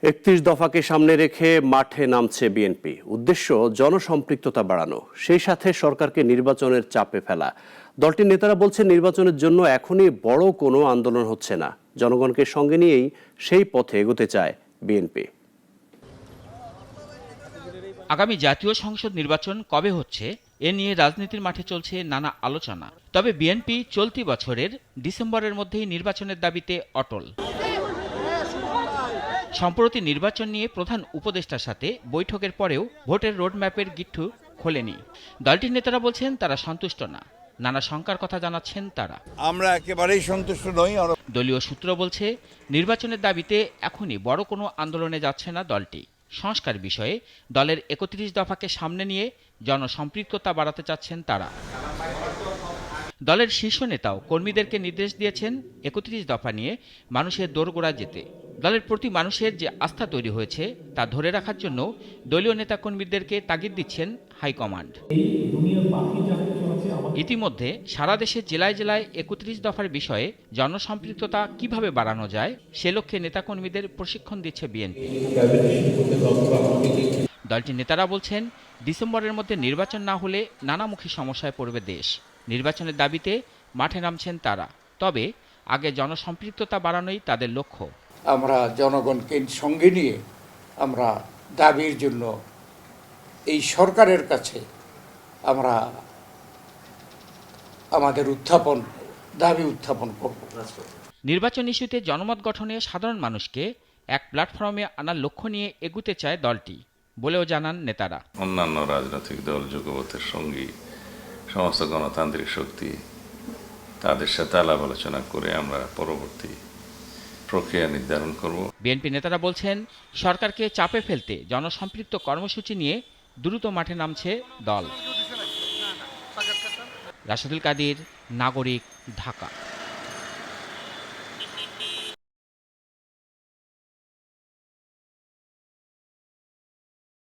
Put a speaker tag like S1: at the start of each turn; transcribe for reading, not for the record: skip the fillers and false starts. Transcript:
S1: ৩১ দফাকে সামনে রেখে মাঠে নামছে বিএনপি। উদ্দেশ্য জনসম্পৃক্ততা বাড়ানো, সেই সাথে সরকারকে নির্বাচনের চাপে ফেলা। দলটির নেতারা বলছেন নির্বাচনের জন্য এখনই বড় কোনো আন্দোলন হচ্ছে না, জনগণকে সঙ্গে নিয়েই সেই পথে এগোতে চায় বিএনপি।
S2: আগামী জাতীয় সংসদ নির্বাচন কবে হচ্ছে এ নিয়ে রাজনীতির মাঠে চলছে নানা আলোচনা। তবে বিএনপি চলতি বছরের ডিসেম্বরের মধ্যেই নির্বাচনের দাবিতে অটল। সম্প্রতি নির্বাচন নিয়ে প্রধান উপদেষ্টার সাথে বৈঠকের পরেও ভোটের রোডম্যাপের গিট্টু খোলেনি। দলটির নেতারা বলছেন তারা সন্তুষ্ট না, নানা শঙ্কার কথা জানাচ্ছেন তারা।
S3: আমরা একেবারেই সন্তুষ্ট নই।
S2: দলীয় সূত্র বলছে নির্বাচনের দাবিতে এখনই বড় কোনো আন্দোলনে যাচ্ছে না দলটি। সংস্কার বিষয়ে দলের ৩১ দফাকে সামনে নিয়ে জনসম্পৃক্ততা বাড়াতে চাচ্ছেন তারা। দলের শীর্ষ নেতাও কর্মীদেরকে নির্দেশ দিয়েছেন ৩১ দফা নিয়ে মানুষের দোরগোড়া যেতে। দলের প্রতি মানুষের যে আস্থা তৈরি হয়েছে তা ধরে রাখার জন্য দলীয় নেতাকর্মীদেরকে তাগিদ দিচ্ছেন হাইকমান্ড। ইতিমধ্যে সারা দেশে জেলায় জেলায় ৩১ দফার বিষয়ে জনসম্পৃক্ততা কিভাবে বাড়ানো যায় সে লক্ষ্যে নেতাকর্মীদের প্রশিক্ষণ দিচ্ছে বিএনপি। দলটির নেতারা বলছেন ডিসেম্বরের মধ্যে নির্বাচন না হলে নানামুখী সমস্যায় পড়বে দেশ। নির্বাচনের দাবিতে মাঠে নামছেন তারা, তবে আগে জনসম্পৃক্ততা বাড়ানোই তাদের লক্ষ্য।
S4: আমরা জনগণকে সঙ্গে নিয়ে আমরা দাবির জন্য এই সরকারের কাছে আমরা আমাদের দাবি উত্থাপন করব।
S2: নির্বাচন ইস্যুতে জনমত গঠনে সাধারণ মানুষকে এক প্ল্যাটফর্মে আনার লক্ষ্য নিয়ে এগুতে চায় দলটি বলেও জানান নেতারা।
S5: অন্যান্য রাজনৈতিক দল যুগপথের সঙ্গী সমস্ত গণতান্ত্রিক শক্তি তাদের সাথে আলাপ আলোচনা করে আমরা পরবর্তী প্রক্রিয়া নির্ধারণ করব।
S2: বিএনপি নেতারা বলছেন সরকারকে চাপে ফেলতে জনসম্পৃক্ত কর্মসূচি নিয়ে দ্রুত মাঠে নামছে দল। রাশেদুল কাদির, নাগরিক, ঢাকা।